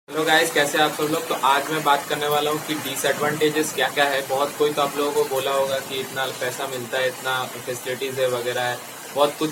Hello guys, कैसे आप सब लोग। तो आज मैं बात करने वाला हूँ कि डिसएडवांटेजेस क्या क्या है। बहुत कोई तो आप लोगों को बोला होगा कि इतना पैसा मिलता है, इतना फैसिलिटीज़ है वगैरह है, बहुत कुछ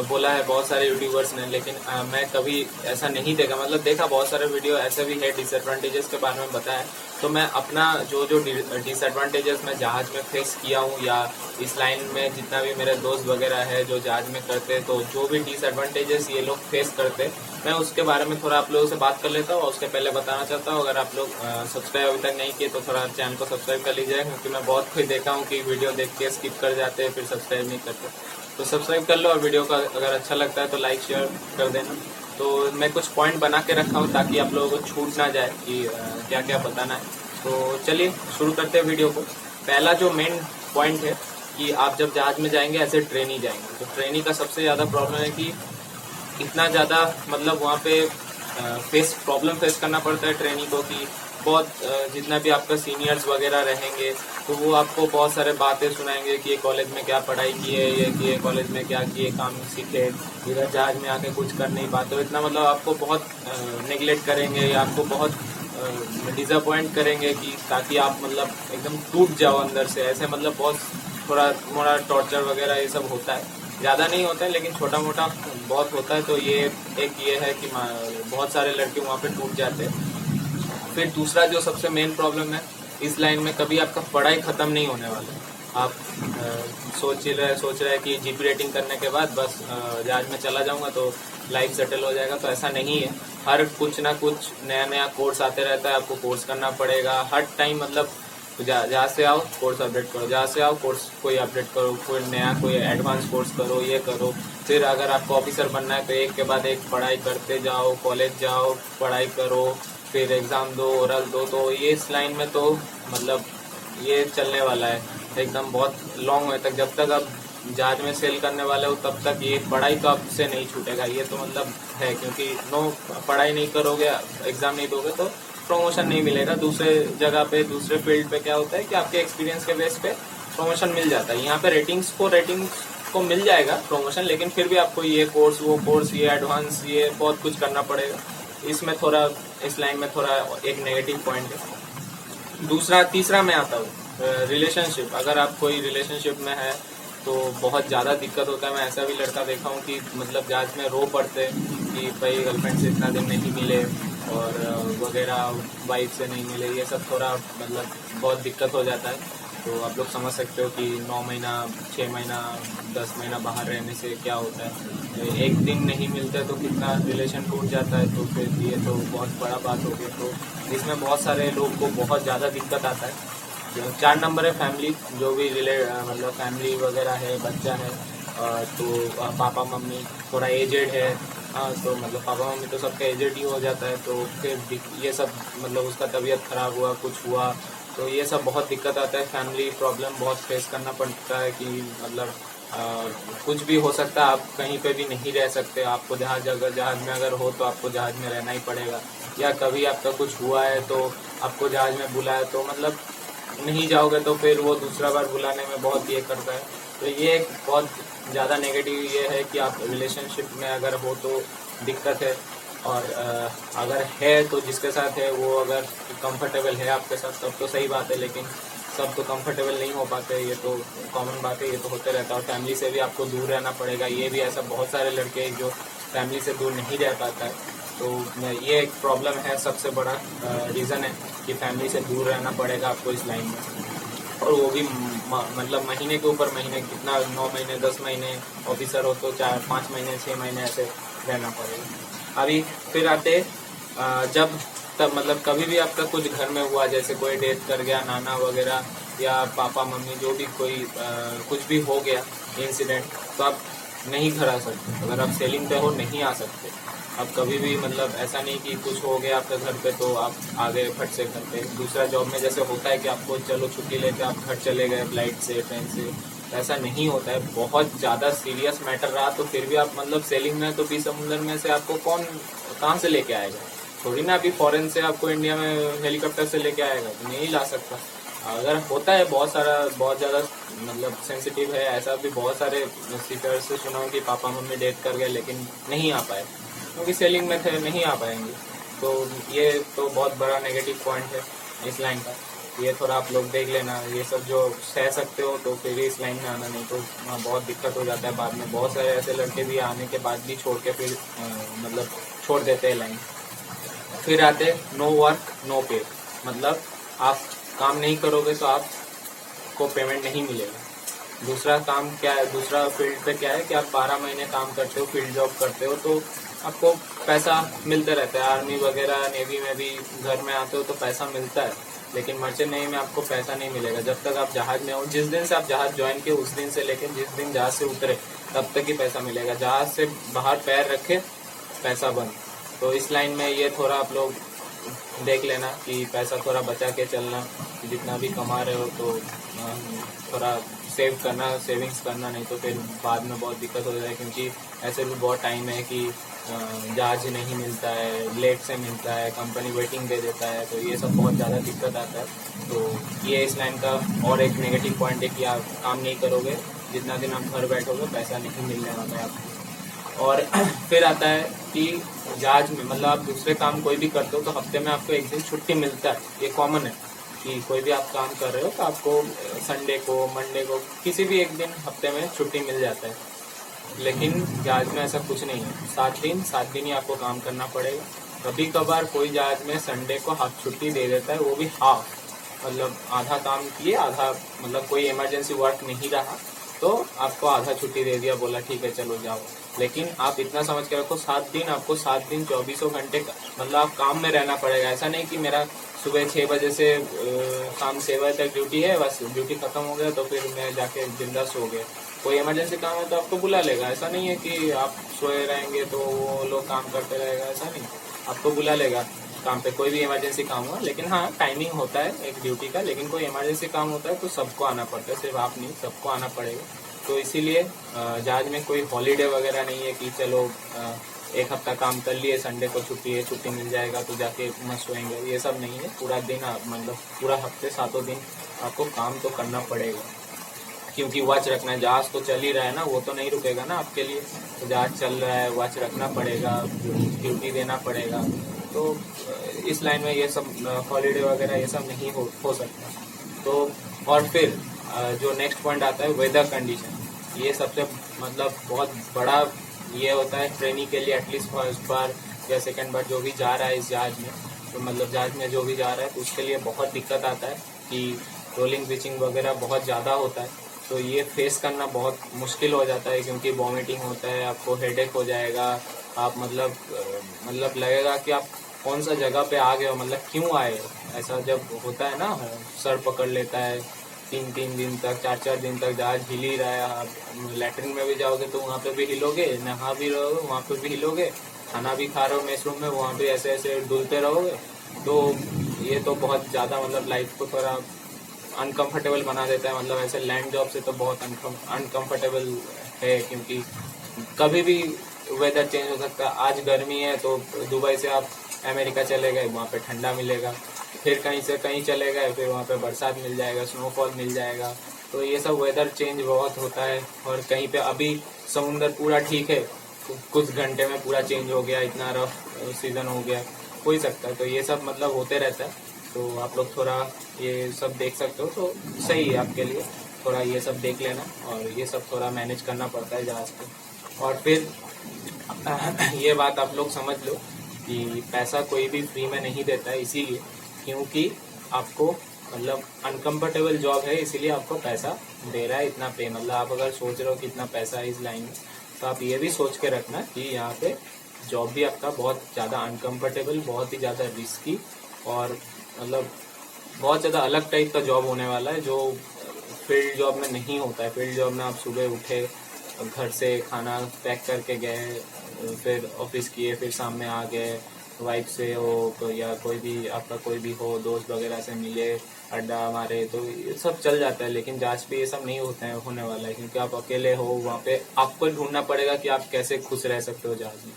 बोला है बहुत सारे यूट्यूबर्स ने। लेकिन मैं कभी ऐसा नहीं देखा, मतलब देखा बहुत सारे वीडियो ऐसे भी है डिसएडवांटेजेस के बारे में बताया। तो मैं अपना जो जो डिसएडवांटेजेस मैं जहाज़ में फेस किया हूँ, या इस लाइन में जितना भी मेरे दोस्त वगैरह है जो जहाज़ में करते, तो जो भी डिसएडवांटेजेस ये लोग फेस करते, मैं उसके बारे में थोड़ा आप लोगों से बात कर लेता हूँ। और उसके पहले बताना चाहता हूँ, अगर आप लोग सब्सक्राइब अभी तक नहीं किए तो थोड़ा चैनल को सब्सक्राइब कर लीजिए, क्योंकि मैं बहुत कोई देखा हूँ कि वीडियो देख के स्किप कर जाते हैं, फिर सब्सक्राइब नहीं करते। तो सब्सक्राइब कर लो, और वीडियो का अगर अच्छा लगता है तो लाइक शेयर कर देना। तो मैं कुछ पॉइंट बना के रखा हूँ ताकि आप लोगों को छूट ना जाए कि क्या क्या बताना है। तो चलिए शुरू करते हैं वीडियो को। पहला जो मेन पॉइंट है कि आप जब जहाज़ में जाएंगे ऐसे ट्रेनी जाएंगे, तो ट्रेनी का सबसे ज़्यादा प्रॉब्लम है कि इतना ज़्यादा मतलब वहाँ पे प्रॉब्लम फेस करना पड़ता है ट्रेनी को, कि बहुत जितना भी आपका सीनियर्स वगैरह रहेंगे तो वो आपको बहुत सारे बातें सुनाएंगे कि ये कॉलेज में क्या पढ़ाई की है, ये कि ये कॉलेज में क्या किए, काम सीखे, इधर जहाज में आके कुछ कर नहीं पाते हो, इतना मतलब आपको बहुत नेगलेक्ट करेंगे या आपको बहुत डिसअपॉइंट करेंगे, कि ताकि आप मतलब एकदम टूट जाओ अंदर से। ऐसे मतलब बहुत थोड़ा मोड़ा टॉर्चर वगैरह ये सब होता है। ज़्यादा नहीं होता है लेकिन छोटा मोटा बहुत होता है। तो ये एक ये है कि बहुत सारे लड़के वहाँ पे टूट जाते हैं। फिर दूसरा जो सबसे मेन प्रॉब्लम है इस लाइन में, कभी आपका पढ़ाई ख़त्म नहीं होने वाला है। आप सोच रहे हैं कि जीपी रेटिंग करने के बाद बस जहाज में चला जाऊंगा तो लाइफ सेटल हो जाएगा, तो ऐसा नहीं है। हर कुछ ना कुछ नया नया कोर्स आते रहता है, आपको कोर्स करना पड़ेगा हर टाइम। मतलब जहाँ से आओ कोर्स अपडेट करो, जहाँ से आओ कोर्स कोई अपडेट करो, कोई नया कोई एडवांस कोर्स करो, ये करो। फिर अगर आपको ऑफिसर बनना है तो एक के बाद एक पढ़ाई करते जाओ, कॉलेज जाओ, पढ़ाई करो, फिर एग्ज़ाम दो, ओरल दो। तो ये इस लाइन में तो मतलब ये चलने वाला है एकदम बहुत लॉन्ग वे तक। जब तक आप जहाज में सेल करने वाले हो तब तक ये पढ़ाई तो आपसे नहीं छूटेगा, ये तो मतलब है। क्योंकि नो पढ़ाई नहीं करोगे, एग्ज़ाम नहीं दोगे तो प्रमोशन नहीं मिलेगा। दूसरे जगह पे दूसरे फील्ड पे क्या होता है कि आपके एक्सपीरियंस के बेस पे प्रमोशन मिल जाता है। यहाँ पे रेटिंग्स को मिल जाएगा प्रमोशन, लेकिन फिर भी आपको ये कोर्स वो कोर्स, ये एडवांस, ये बहुत कुछ करना पड़ेगा। इसमें थोड़ा इस लाइन में थोड़ा एक नेगेटिव पॉइंट है। तीसरा मैं आता हूँ रिलेशनशिप। अगर आप कोई रिलेशनशिप में है तो बहुत ज़्यादा दिक्कत होता है। मैं ऐसा भी लड़का देखा हूँ कि मतलब जहाज में रो पड़ते कि भाई गर्लफ्रेंड से इतना दिन नहीं मिले और वगैरह, वाइफ से नहीं मिले, ये सब थोड़ा मतलब बहुत दिक्कत हो जाता है। तो आप लोग समझ सकते हो कि 9 महीना, 6 महीना, 10 महीना बाहर रहने से क्या होता है। एक दिन नहीं मिलते तो कितना रिलेशन टूट जाता है। तो फिर ये तो बहुत बड़ा बात हो गई। तो इसमें बहुत सारे लोग को बहुत ज़्यादा दिक्कत आता है। 4 नंबर है फैमिली, जो भी मतलब फैमिली वगैरह है, बच्चा है, तो पापा मम्मी थोड़ा एजेड है। हाँ, तो मतलब पापा मम्मी तो सबका एजेड ही हो जाता है। तो फिर ये सब मतलब उसका तबीयत खराब हुआ, कुछ हुआ, तो ये सब बहुत दिक्कत आता है। फैमिली प्रॉब्लम बहुत फेस करना पड़ता है कि मतलब कुछ भी हो सकता है, आप कहीं पे भी नहीं रह सकते। आपको जहाज में अगर हो तो आपको जहाज में रहना ही पड़ेगा। या कभी आपका कुछ हुआ है तो आपको जहाज में बुलाया तो मतलब नहीं जाओगे तो फिर वो दूसरा बार बुलाने में बहुत ये करता है। तो ये एक बहुत ज़्यादा नेगेटिव ये है कि आप रिलेशनशिप में अगर हो तो दिक्कत है। और अगर है तो जिसके साथ है वो अगर कंफर्टेबल है आपके साथ तब तो सही बात है, लेकिन सब तो कंफर्टेबल नहीं हो पाते, ये तो कॉमन बात है, ये तो होते रहता है। और फैमिली से भी आपको दूर रहना पड़ेगा। ये भी ऐसा बहुत सारे लड़के हैं जो फैमिली से दूर नहीं रह पाता है। तो ये एक प्रॉब्लम है, सबसे बड़ा रीज़न है कि फैमिली से दूर रहना पड़ेगा आपको इस लाइन में। और वो भी मतलब महीने के ऊपर महीने, कितना 9 महीने, 10 महीने ऑफिसर हो तो 4-5 महीने, 6 महीने ऐसे रहना पड़ेगा। अभी फिर आते जब तब मतलब कभी भी आपका कुछ घर में हुआ, जैसे कोई डेथ कर गया, नाना वगैरह या पापा मम्मी, जो भी कोई कुछ भी हो गया इंसिडेंट, तो आप नहीं घर आ सकते। अगर आप सेलिंग पे हो नहीं आ सकते आप कभी भी। मतलब ऐसा नहीं कि कुछ हो गया आपके घर पे तो आप आ गए फट से घर पे। दूसरा जॉब में जैसे होता है कि आपको चलो छुट्टी लेके आप घर चले गए फ्लाइट से, ट्रेन से, ऐसा नहीं होता है। बहुत ज़्यादा सीरियस मैटर रहा तो फिर भी आप मतलब सेलिंग में तो बीच समुंदर में से आपको कौन कहाँ से लेके आएगा। थोड़ी ना अभी फॉरेन से आपको इंडिया में हेलीकॉप्टर से लेके आएगा, तो नहीं ला सकता। अगर होता है बहुत सारा, बहुत ज़्यादा मतलब सेंसिटिव है, ऐसा भी बहुत सारे सीटर्स से सुना हूँ कि पापा मम्मी डेथ कर गए लेकिन नहीं आ पाए क्योंकि सेलिंग में थे, नहीं आ पाएंगे। तो ये तो बहुत बड़ा नेगेटिव पॉइंट है इस लाइन का। ये थोड़ा आप लोग देख लेना, ये सब जो सह सकते हो तो फिर इस लाइन में आना, नहीं तो बहुत दिक्कत हो जाता है बाद में। बहुत सारे ऐसे लड़के भी आने के बाद भी छोड़ के फिर मतलब छोड़ देते हैं लाइन। फिर आते नो वर्क नो पे, मतलब आप काम नहीं करोगे तो आपको पेमेंट नहीं मिलेगा। दूसरा काम क्या है, दूसरा फील्ड पे क्या है कि आप 12 महीने काम करते हो, फील्ड जॉब करते हो, तो आपको पैसा मिलता रहता है। आर्मी वगैरह नेवी में भी घर में आते हो तो पैसा मिलता है, लेकिन मर्चेंट नेवी में आपको पैसा नहीं मिलेगा जब तक आप जहाज में हो। जिस दिन से आप जहाज ज्वाइन किए उस दिन से लेकिन जिस दिन जहाज से उतरे तब तक ही पैसा मिलेगा। जहाज से बाहर पैर रखे पैसा बंद। तो इस लाइन में ये थोड़ा आप लोग देख लेना कि पैसा थोड़ा बचा के चलना, जितना भी कमा रहे हो तो थोड़ा सेव करना, सेविंग्स करना, नहीं तो फिर बाद में बहुत दिक्कत हो जाए है। क्योंकि ऐसे भी बहुत टाइम है कि जहाज नहीं मिलता है, लेट से मिलता है, कंपनी वेटिंग दे देता है, तो ये सब बहुत ज़्यादा दिक्कत आता है। तो ये इस लाइन का और एक नेगेटिव पॉइंट है कि आप काम नहीं करोगे, जितना दिन आप घर बैठोगे पैसा नहीं मिलने वाला है आपको। और फिर आता है कि जहाज में मतलब आप दूसरे काम कोई भी करते हो तो हफ्ते में आपको एक दिन छुट्टी मिलता है। ये कॉमन है कि कोई भी आप काम कर रहे हो तो आपको संडे को, मंडे को, किसी भी एक दिन हफ्ते में छुट्टी मिल जाता है। लेकिन जहाज में ऐसा कुछ नहीं है, 7 दिन ही आपको काम करना पड़ेगा। कभी कभार कोई जहाज में संडे को हाफ छुट्टी दे देता है, वो भी हाफ, मतलब आधा काम किए आधा, मतलब कोई इमरजेंसी वर्क नहीं रहा तो आपको आधा छुट्टी दे दिया, बोला ठीक है चलो जाओ। लेकिन आप इतना समझ के रखो 7 दिन, आपको 7 दिन 24 घंटे मतलब आप काम में रहना पड़ेगा। ऐसा नहीं कि मेरा सुबह 6 बजे से शाम 6 बजे तक ड्यूटी है, बस ड्यूटी खत्म हो गया तो फिर मैं जाके बिंदास सो गया। कोई इमरजेंसी काम है तो आपको बुला लेगा। ऐसा नहीं है कि आप सोए रहेंगे तो वो लोग काम करते रहेगा, ऐसा नहीं, आपको बुला लेगा काम पे, कोई भी इमरजेंसी काम हो। लेकिन हाँ, टाइमिंग होता है एक ड्यूटी का, लेकिन कोई इमरजेंसी काम होता है तो सबको आना पड़ता है, सिर्फ आप नहीं, सबको आना पड़ेगा। तो इसीलिए जहाज में कोई हॉलीडे वगैरह नहीं है कि चलो एक हफ्ता काम कर लिए, संडे को छुट्टी है, छुट्टी मिल जाएगा तो जाके मस्त सोएंगे, ये सब नहीं है। पूरा दिन मतलब पूरा हफ्ते 7 दिन आपको काम तो करना पड़ेगा, क्योंकि वॉच रखना है। जहाज तो चल ही रहा है ना, वो तो नहीं रुकेगा ना आपके लिए, तो जहाज चल रहा है, वॉच रखना पड़ेगा, ड्यूटी देना पड़ेगा। तो इस लाइन में ये सब हॉलीडे वगैरह ये सब नहीं हो सकता। तो और फिर जो नेक्स्ट पॉइंट आता है वेदर कंडीशन, ये सबसे मतलब बहुत बड़ा ये होता है ट्रेनिंग के लिए। एटलीस्ट फर्स्ट बार या सेकंड बार जो भी जा रहा है इस जहाज में, तो मतलब जहाज में जो भी जा रहा है तो उसके लिए बहुत दिक्कत आता है कि रोलिंग पिचिंग वगैरह बहुत ज़्यादा होता है। तो ये फेस करना बहुत मुश्किल हो जाता है, क्योंकि वॉमिटिंग होता है, आपको हेडेक हो जाएगा, आप मतलब लगेगा कि आप कौन सा जगह पे आ गए हो, मतलब क्यों आए हो। ऐसा जब होता है ना, सर पकड़ लेता है, 3 दिन तक 4 दिन तक जहाज हिल ही रहा है। आप लैट्रिन में भी जाओगे तो वहाँ पे भी हिलोगे, नहा भी रहोगे वहाँ पे भी हिलोगे, खाना भी खा रहे हो मेस रूम में, वहाँ भी ऐसे ऐसे डुलते रहोगे। तो ये तो बहुत ज़्यादा मतलब लाइफ को थोड़ा अनकंफर्टेबल बना देता है। मतलब ऐसे लैंड जॉब से तो बहुत अनकंफर्टेबल है, क्योंकि कभी भी वेदर चेंज हो सकता है। आज गर्मी है तो दुबई से आप अमेरिका चले गए, वहाँ पे ठंडा मिलेगा, फिर कहीं से कहीं चले गए, फिर वहाँ पे बरसात मिल जाएगा, स्नोफॉल मिल जाएगा। तो ये सब वेदर चेंज बहुत होता है। और कहीं पे अभी समुंदर पूरा ठीक है, कुछ घंटे में पूरा चेंज हो गया, इतना रफ सीजन हो गया, हो ही सकता है। तो ये सब मतलब होते रहता है। तो आप लोग थोड़ा ये सब देख सकते हो तो सही है आपके लिए, थोड़ा ये सब देख लेना, और ये सब थोड़ा मैनेज करना पड़ता है जहाज पे। और फिर ये बात आप लोग समझ लो कि पैसा कोई भी फ्री में नहीं देता है, इसीलिए क्योंकि आपको मतलब अनकंफर्टेबल जॉब है, इसीलिए आपको पैसा दे रहा है इतना पे। मतलब आप अगर सोच रहे हो कि इतना पैसा है इस लाइन में, तो आप ये भी सोच के रखना कि यहाँ पे जॉब भी आपका बहुत ज़्यादा अनकंफर्टेबल, बहुत ही ज़्यादा रिस्की, और मतलब बहुत ज़्यादा अलग टाइप का जॉब होने वाला है, जो फील्ड जॉब में नहीं होता है। फील्ड जॉब में आप सुबह उठे, घर से खाना पैक करके गए, फिर ऑफिस किए, फिर शाम में आ गए, वाइफ से हो या कोई भी आपका कोई भी हो, दोस्त वगैरह से मिले, अड्डा मारे, तो ये सब चल जाता है। लेकिन जहाज पे ये सब नहीं होने वाला है, क्योंकि आप अकेले हो वहाँ पे, आपको ढूंढना पड़ेगा कि आप कैसे खुश रह सकते हो जहाज में।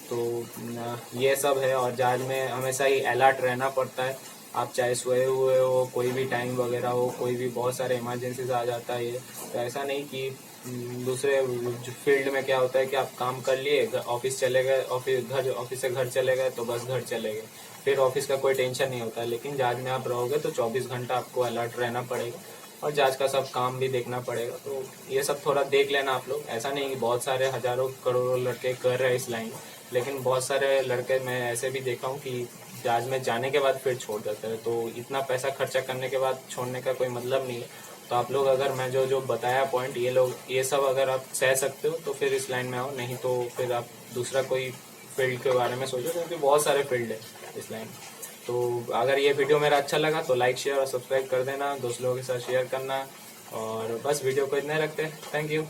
तो ये सब है। और जहाज में हमेशा ही अलर्ट रहना पड़ता है, आप चाहे सोए हुए हो, कोई भी टाइम वगैरह हो, कोई भी बहुत सारे इमरजेंसीज आ जाता है ये। तो ऐसा नहीं कि दूसरे फील्ड में क्या होता है कि आप काम कर लिए, ऑफिस चले गए, ऑफिस से घर चले गए तो बस घर चले गए, फिर ऑफिस का कोई टेंशन नहीं होता है। लेकिन जहाज में आप रहोगे तो 24 घंटा आपको अलर्ट रहना पड़ेगा और जहाज का सब काम भी देखना पड़ेगा। तो ये सब थोड़ा देख लेना आप लोग। ऐसा नहीं कि बहुत सारे हजारों करोड़ों लड़के कर रहे हैं इस लाइन, लेकिन बहुत सारे लड़के मैं ऐसे भी देखा हूँ कि जहाज में जाने के बाद फिर छोड़ देते हैं। तो इतना पैसा खर्चा करने के बाद छोड़ने का कोई मतलब नहीं है। तो आप लोग अगर मैं जो जो बताया पॉइंट, ये सब अगर आप सह सकते हो तो फिर इस लाइन में आओ, नहीं तो फिर आप दूसरा कोई फील्ड के बारे में सोचो, क्योंकि बहुत सारे फील्ड है इस लाइन। तो अगर ये वीडियो मेरा अच्छा लगा तो लाइक शेयर और सब्सक्राइब कर देना, दोस्त लोगों के साथ शेयर करना, और बस वीडियो को इतने रखते हैं। Thank you.